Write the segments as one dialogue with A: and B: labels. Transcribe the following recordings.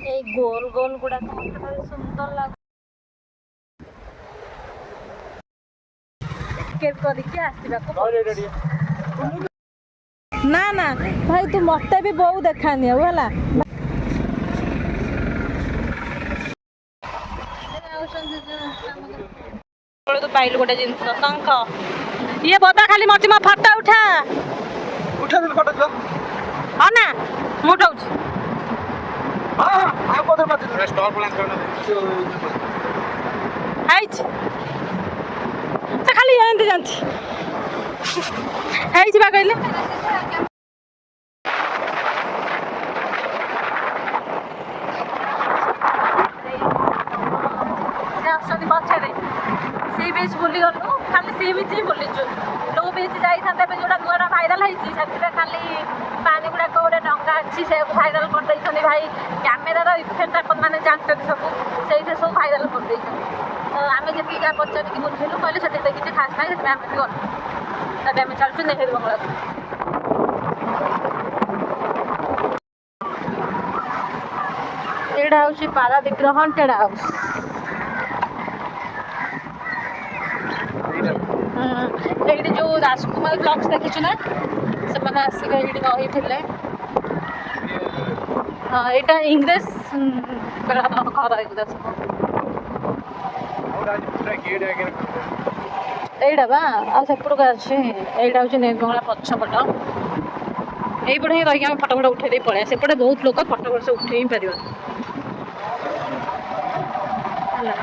A: এই গোল গোল গুড়াକ ମତେ ଭାରି ସୁନ୍ଦର ଲାଗୁ ଟିକେଟ କରିକି ଆସିବାକୁ ନା ନା ଭାଇ ତୁ ମତେ ବି ବୋଉ ଦେଖାନି ଆଉ ହେଲା ତୁ ପାଇଲୁ ଗୋଟେ ଜିନିଷ ଶଙ୍ଖ ଇଏ ବଦା ଖାଲି ମତେ ମୋ ଫଟୋ ଉଠା ହଁ ନା ମୁଁ ଉଠାଉଛି ସେ ଖାଲି ଏମିତି ଜାଣିଛି ହେଇଛି ବା କହିଲେ ଆସୁଛନ୍ତି ପଛରେ ସି ବିଚ୍ ବୁଲିଗଲୁ ଖାଲି ସି ବିଚ୍ ହିଁ ବୁଲିଛୁ ବ୍ଲୁ ବିଚ୍ ଯାଇଥାନ୍ତେ ଏବେ ଯୋଉଟା ନୂଆଟା ଭାଇରାଲ ହେଇଛି ସେଥିରେ ଖାଲି ପାଣି ଗୁଡାକ ଗୋଟେ ଡଙ୍ଗା ଅଛି ସେକୁ ଭାଇରାଲ କରିଦେଇଛନ୍ତି ଭାଇ କ୍ୟାମେରାର ଇଫେକ୍ଟ ମାନେ ଜାଣିଛନ୍ତି ସବୁ ସେଇଥିରେ ସବୁ ଭାଇରାଲ କରିଦେଇଛନ୍ତି ତ ଆମେ ଯେତିକି ଯାହା ପଚାରିକି ବୁଝିଲୁ କହିଲେ ସେଠି କିଛି ଖାସ୍ ନାହିଁ ସେଥିପାଇଁ ଆମେ ବି ଗଲୁ ତାପରେ ଆମେ ଚାଲୁଛୁ ନେହେରୁ ବଙ୍ଗଳାକୁ ଏଇଟା ହେଉଛି ପାରାଦୀପର ହଣ୍ଟେଡ୍ ହାଉସ୍ ଏଇଠି ଯୋଉ ରାଜକୁମାର ବ୍ଲଗ୍ସ ଦେଖିଛୁ ନା ସେମାନେ ଆସିକି ଏଇଠି ରହିଥିଲେ ହଁ ଏଇଟା ଇଂରେଜ ଘର ଏଗୁଡ଼ା ସବୁ ଏଇଟା ବା ଆଉ ସେପଟକୁ ଅଛି ଏଇଟା ହେଉଛି ନେହେରୁ ବଙ୍ଗଳା ପଛପଟ ଏଇପଟେ ହିଁ ରହିକି ଆମେ ଫଟୋ ଫଟୋ ଉଠେଇ ଦେଇ ପଳେଇବା ସେପଟେ ବହୁତ ଲୋକ ଫଟୋ ଫଟୋ ସେ ଉଠେଇ ହିଁ ପାରିବନି ହେଲା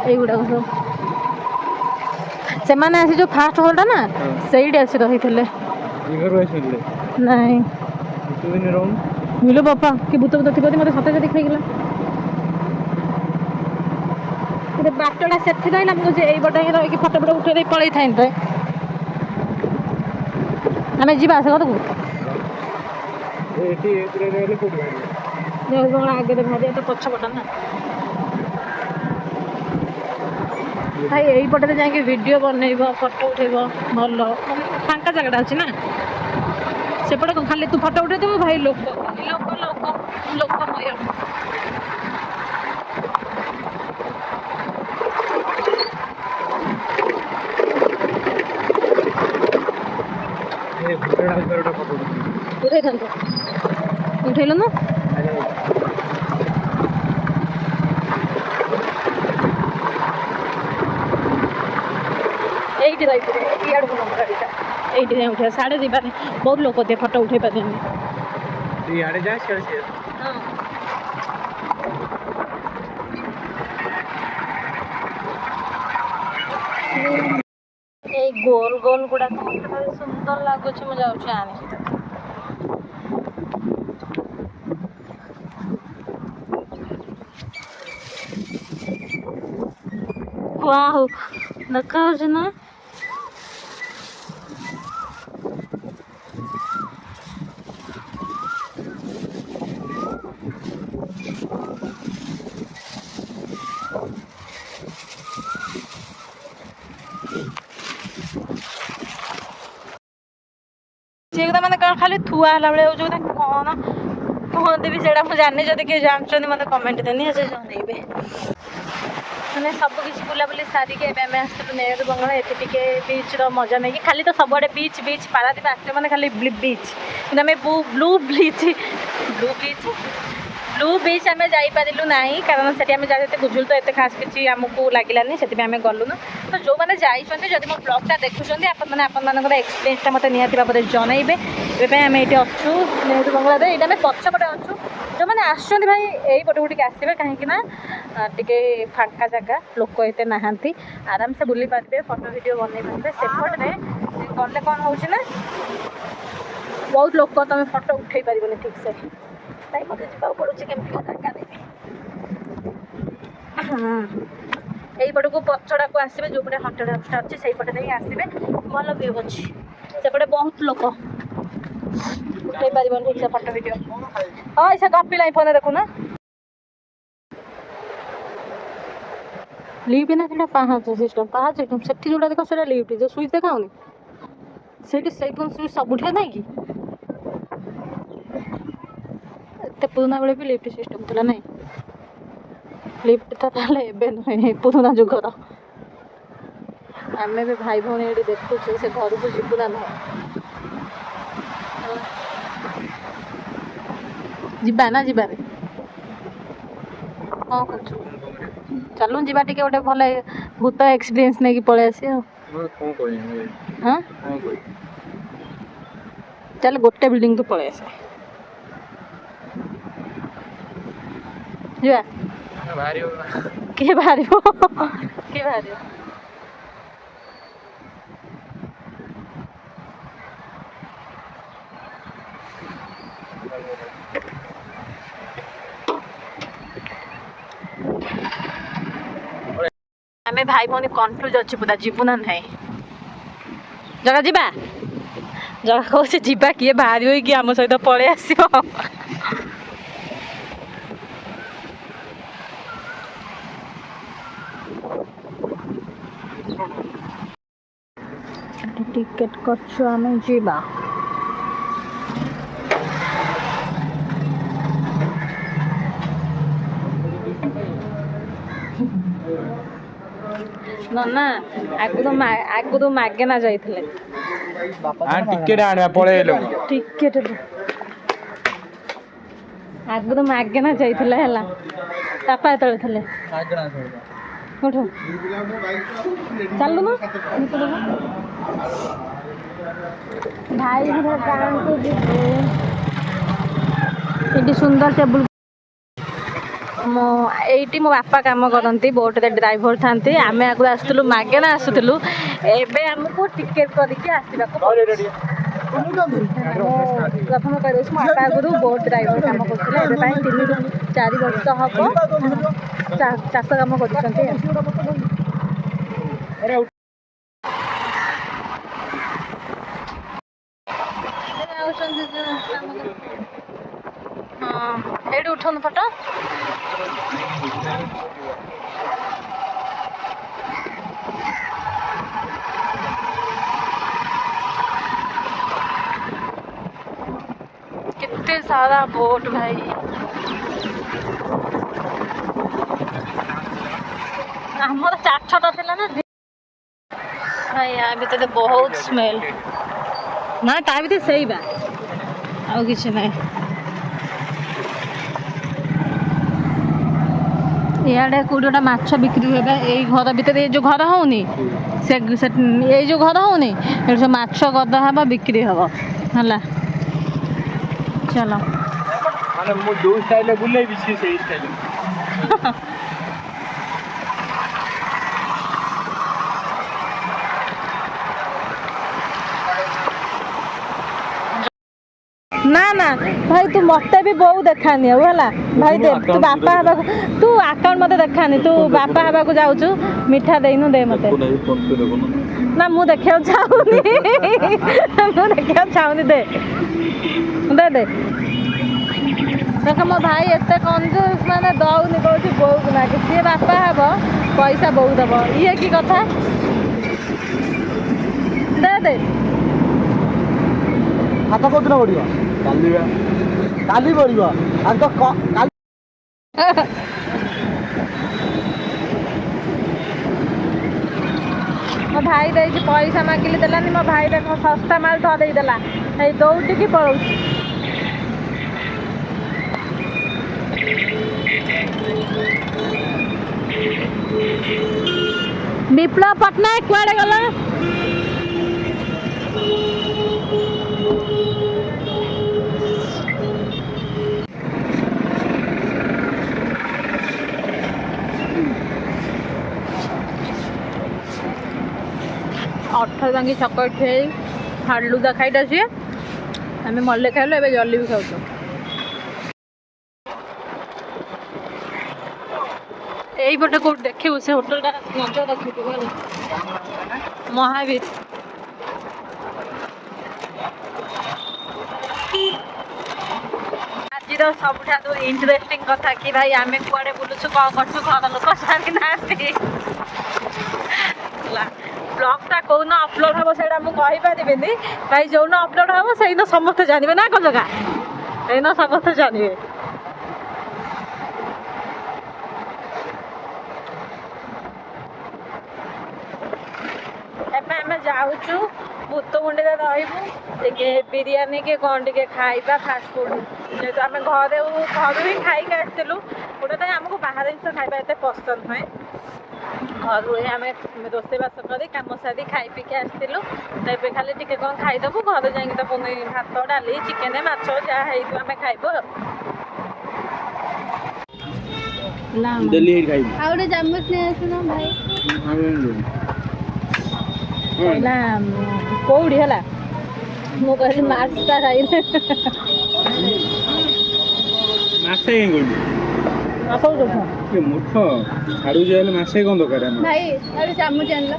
A: এইগুড়াক সব ସେମାନେ ଆସି ଯୋଉ ଫାଷ୍ଟ ହଲଟା ନା ସେଇଠି ଆସି ରହିଥିଲେ ନାଇଁ ମିଲୋ ବାପା କି ଭୂତ ଭୂତ ଥିବ ମତେ ସତେ ଯଦି ଖାଇଗଲା ଗୋଟେ ବାଟଟା ସେଠି ରହିଲା ମୁଁ କହୁଛି ଏଇ ବାଟ ହିଁ ରହିକି ଫଟୋ ଫଟୋ ଉଠେଇ ଦେଇ ପଳେଇଥାନ୍ତେ ଆମେ ଯିବା ସେ ଘରକୁ ଆଗରେ ଭାରି ଏଟା ପଛପଟ ନା ଭାଇ ଏଇପଟରେ ଯାଇକି ଭିଡ଼ିଓ ବନେଇବ ଫଟୋ ଉଠେଇବ ଭଲ ଫାଙ୍କା ଜାଗାଟା ଅଛି ନା ସେପଟେ ଖାଲି ତୁ ଫଟୋ ଉଠେଇଦେବୁ ଭାଇ ଲୋକ ଲୋକ ଲୋକ ଲୋକମୟ ଉଠେଇଥାନ୍ତୁ ଉଠେଇଲୁ ନା এইটি ରହିଥିଲେ ଇଆଡ଼କୁ ନମ୍ବର ଏଇଟା এইটি ଯାଇ ଉଠେଇବା ସାଡ଼େ ଯିବାନି ବହୁତ ଲୋକ ଦିଏ ଫଟୋ ଉଠେଇ ପାରିବେନି ଇଆଡ଼େ ଯାଏ ସିଆଡ଼େ ହଁ এই গোল গোল গুড়াକ ମତେ ଭାରି ସୁନ୍ଦର ଲାଗୁଛି ମୁଁ ଯାଉଛି ଆଣିବି ୱାଓ ଦେଖାଯାଉଛି ନା ସେଗୁଡ଼ା ମାନେ କ'ଣ ଖାଲି ଥୁଆ ହେଲା ବେଳେ ହେଉଛି ଗୋଟେ କ'ଣ କୁହନ୍ତି ବି ସେଇଟା ମୁଁ ଜାଣିନି ଯଦି କିଏ ଜାଣିଛନ୍ତି ମୋତେ କମେଣ୍ଟ ଦେନି ସେ ଜଣେଇବେ ମାନେ ସବୁକିଛି ବୁଲାବୁଲି ସାରିକି ଏବେ ଆମେ ଆସିଥିଲୁ ନେହେରୁ ବଙ୍ଗଳା ଏଠି ଟିକେ ବିଚ୍ର ମଜା ନେଇକି ଖାଲି ତ ସବୁଆଡ଼େ ବିଚ୍ ବିଚ୍ ପାରାଦୀପ ଆସିଲେ ମାନେ ଖାଲି ବିଚ୍ କିନ୍ତୁ ଆମେ ବ୍ଲୁ ବିଚ୍ ଆମେ ଯାଇପାରିଲୁ ନାହିଁ କାରଣ ସେଠି ଆମେ ଯାହା ଯେତେ ବୁଝିଲୁ ତ ଏତେ ଖାସ୍ କିଛି ଆମକୁ ଲାଗିଲାନି ସେଥିପାଇଁ ଆମେ ଗଲୁନୁ ତ ଯେଉଁମାନେ ଯାଇଛନ୍ତି ଯଦି ମୋ ବ୍ଲଗ୍ଟା ଦେଖୁଛନ୍ତି ଆପଣମାନେ ଆପଣମାନଙ୍କର ଏକ୍ସପିରିଏନ୍ସଟା ମୋତେ ନିହାତି ଭାବରେ ଜଣାଇବେ ଏବେ ପାଇଁ ଆମେ ଏଇଠି ଅଛୁ ନେହେରୁ ବଙ୍ଗଳାରେ ଏଇଟା ଆମେ ପଛପଟେ ଅଛୁ ଯେଉଁମାନେ ଆସୁଛନ୍ତି ଭାଇ ଏଇପଟକୁ ଟିକେ ଆସିବେ କାହିଁକି ନା ଟିକେ ଫାଙ୍କା ଜାଗା ଲୋକ ଏତେ ନାହାନ୍ତି ଆରାମସେ ବୁଲି ପାରିବେ ଫଟୋ ଭିଡ଼ିଓ ବନେଇ ପାରିବେ ସେପଟରେ ଗଲେ କ'ଣ ହେଉଛି ନା ବହୁତ ଲୋକ ତୁମେ ଫଟୋ ଉଠେଇ ପାରିବନି ଠିକ୍ସେ তাই মতো ଯିବାକୁ ପଡ଼ୁଛି କେମିତି ଜାଗା ଦେବି এইପଟକୁ ପଛଟାକୁ ଆସିବେ ଯେଉଁପଟେ ହଣ୍ଟେଡ୍ ହାଉସ୍ଟା ଅଛି ସେଇପଟେ ଦେଇ ଆସିବେ ଭଲ ଭିଉ ଅଛି ସେପଟେ ବହୁତ ଲୋକ ଉଠେଇ ପାରିବନି ଠିକ୍ସେ ଫଟୋ ଭିଡ଼ିଓ ହଁ ସେ ଗପିଲାଣି ଫୋନରେ ଦେଖୁନା লিফট না সেটা পাহাচ সিস্টেম পাহাচ সিস্টেম সেଠି ଯେଉଁଟା ଦେଖ ସେଇଟା লিଫ୍ଟ ଯେଉଁ ସୁଇଚ୍ ଦେଖାଉନି ସେଇଠି ସେଇ ସୁଇଚ୍ ସବୁଠି ନାହିଁ କି ଏତେ ପୁରୁଣା ବେଳେ ବି ଲିଫ୍ଟ ସିଷ୍ଟମ୍ ଥିଲା ନାଇଁ ଲିଫ୍ଟ ତ ତାହେଲେ ଏବେ ନୁହେଁ ପୁରୁଣା ଯୁଗର ଆମେ ବି ଭାଇ ଭଉଣୀ ଏଠି ଦେଖୁଛୁ ସେ ଘରକୁ ଯିବୁ ନା ନୁହଁ ଯିବା ନା ଯିବାନି କ'ଣ କରୁଛୁ ଚାଲୁନ ଯିବା ଟିକେ ଗୋଟେ ଭଲ ଭୂତ ଏକ୍ସପିରିଏନ୍ସ ନେଇକି ପଳେଇ ଆସିବା ଆଉ ଚାଲ ଗୋଟେ ବିଲ୍ଡିଂ କୁ ପଳେଇ ଆସିବା ଯିବା କିଏ ବାହାରିବ କିଏ ବାହାରିବ ଆମେ ଭାଇ ଭଉଣୀ କନଫ୍ୟୁଜ ଅଛି ପୁରା ଯିବୁ ନା ନାହିଁ ଜଗା ଯିବା ଜଗା କହୁଛି ଯିବା କିଏ ବାହାରିବ କି ଆମ ସହିତ ପଳେଇ ଆସିବ ଟିକେଟ করছো ଆମେ ଯିବା ନନା ଆଗରୁ ମାଗେନା ଯାଇଥିଲେ
B: ଟିକେଟ ଆଣିବା ପଳେଇଲୁ
A: ଟିକେଟ ଆଗରୁ ମାଗେନା ଯାଇଥିଲେ ହେଲା ବାପା ଯେତେବେଳେ ଥିଲେ ଉଠୁ ଚାଲୁନ ଭାଇ ଗାଁକୁ ଯିବେ ଏଠି ସୁନ୍ଦର ଟେବୁଲ ଏଇଠି ମୋ ବାପା କାମ କରନ୍ତି ବୋଟ୍ରେ ଡ୍ରାଇଭର ଥାନ୍ତି ଆମେ ଆଗରୁ ଆସୁଥିଲୁ ମାଗେଣା ଆସୁଥିଲୁ ଏବେ ଆମକୁ ଟିକେଟ କରିକି ଆସିବାକୁ ପ୍ରଥମ କହିଦେଉଛି ମୋ ବାପା ଆଗରୁ ବୋଟ୍ ଡ୍ରାଇଭର କାମ କରୁଥିଲେ ଏବେ ପାଇଁ 3 ରୁ 4 ବର୍ଷ ହବ ଚାଷ କାମ କରୁଛନ୍ତି ହଁ ଏଇଠି ଉଠନ୍ତୁ ଫଟୋ କେତେ ସାରା ବୋଟ ଭାଇ ଆମର 4-6ଟା ଥିଲା ନା ଭାଇ ୟା ଭିତରେ ବହୁତ ସ୍ମେଲ ନା ତା ଭିତରେ ସେଇ ବା ଆଉ କିଛି ନାହିଁ ଇଆଡ଼େ କୋଉଠି ଗୋଟେ ମାଛ ବିକ୍ରି ହୁଏ ଏଇ ଘର ଭିତରେ ଏଇ ଯୋଉ ଘର ହଉନି ସେ ଏଇ ଯୋଉ ଘର ହଉନି ଏଠି ସବୁ ମାଛ ଗଦା ହବ ବିକ୍ରି ହବ ହେଲା ଚାଲ
B: ମାନେ ମୁଁ ଯୋଉ ଷ୍ଟାଇଲରେ ବୁଲେଇବି ସିଏ ସେଇ ଷ୍ଟାଇଲ
A: ନା ନା ଭାଇ ତୁ ମତେ ବି ବୋଉ ଦେଖାନି ଆଉ ହେଲା ଭାଇ ଦେ ତୁ ବାପା ହେବାକୁ ତୁ ଆକାଉଣ୍ଟ ମତେ ଦେଖାନି ତୁ ବାପା ହେବାକୁ ଯାଉଛୁ ମିଠା ଦେଇନୁ ଦେ ମତେ ନା ମୁଁ ଦେଖିବାକୁ ଚାହୁଁନି ଦେ ଦେ ଦେ ଦେଖ ମୋ ଭାଇ ଏତେ କଞ୍ଜୁସ ମାନେ ଦଉନି କହୁଛି ବୋଉକୁ ମାଗେ ସିଏ ବାପା ହେବ ପଇସା ବୋଉ ଦବ ଇଏ କି କଥା ଦେ ଦେ
B: ହାତ କୋଉଦିନ ବଢିବ କାଲି ବଢିବ
A: ମୋ ଭାଇ ଦେଇଛି ପଇସା ମାଗିଲି ଦେଲାନି ମୋ ଭାଇ ଦେଖ ଶସ୍ତା ମାଲ ଧରେଇଦେଲା ଏଇ ଦୌଡ଼ିକି ପଳଉଛି ବିପ୍ଳବ ପଟ୍ଟନାୟକ କୁଆଡ଼େ ଗଲା ଅଠର ବାଙ୍ଗି ଛକ ଖେଳି ହାଲୁଦା ଖାଇଟା ସିଏ ଆମେ ମଲ୍ଲେ ଖାଇଲୁ ଏବେ ଜଲି ବି ଖାଉଛୁ এইপটে কোট ଦେଖିବୁ ସେ ହୋଟେଲଟା ନଜର ରଖିଥିବୁ ହେଲା ମହାବୀର ଆଜିର ସବୁଠାରୁ ଇଣ୍ଟରେଷ୍ଟିଂ କଥା କି ଭାଇ ଆମେ କୁଆଡ଼େ ବୁଲୁଛୁ କ'ଣ କରୁଛୁ ଘର ଲୋକ ଜାଣି ନାହାନ୍ତି ବ୍ଲଗ୍ଟା କୋଉଦିନ ଅପଲୋଡ଼ ହେବ ସେଇଟା ମୁଁ କହିପାରିବିନି ଭାଇ ଯୋଉଦିନ ଅପଲୋଡ଼ ହେବ ସେଇଦିନ ସମସ୍ତେ ଜାଣିବେ ନା କ'ଣ ଜାଗା ସେଇଦିନ ସମସ୍ତେ ଜାଣିବେ ଆମେ ଯାଉଛୁ ଭୂତମୁଣ୍ଡିରେ ରହିବୁ ଟିକେ ବିରିୟାନୀ କି କ'ଣ ଟିକେ ଖାଇବା ଫାଷ୍ଟ ଫୁଡ୍ ଯେହେତୁ ଆମେ ଘରୁ ହିଁ ଖାଇକି ଆସିଥିଲୁ ଗୋଟେ ତ ଆମକୁ ବାହାର ଜିନିଷ ଖାଇବା ଏତେ ପସନ୍ଦ ନୁହେଁ ଘରୁ ହିଁ ଆମେ ରୋଷେଇବାସ କରି କାମ ସାରି ଖାଇ ପିଇକି ଆସିଥିଲୁ ତ ଏବେ ଖାଲି ଟିକେ କ'ଣ ଖାଇଦେବୁ ଘରେ ଯାଇକି ତ ପୁଣି ଭାତ ଡାଲି ଚିକେନ ମାଛ ଯାହା ହେଇଥିବ ଆମେ ଖାଇବୁ ଆଉ
B: ଦେଲି ହେଇଠି ଖାଇବି
C: ଆଉ ଗୋଟେ ଚାମଚ ନେଇ ଆସୁନ ଭାଇ।
A: କହିଲା କୋଉଠି ହେଲା ମୁଁ କହିଲି ମାଛଟା ଖାଇଲେ
B: ମାସେ କାଇଁ କହିଲୁ
A: ସବୁ କଥା
B: ଏ ମୂର୍ଖ ଛାଡୁଛି ହେଲେ ମାସେ କ'ଣ ଦରକାର ଆମର
C: ଭାଇ ଆଉ ଗୋଟେ ଚାମଚ ଆଣିଲ।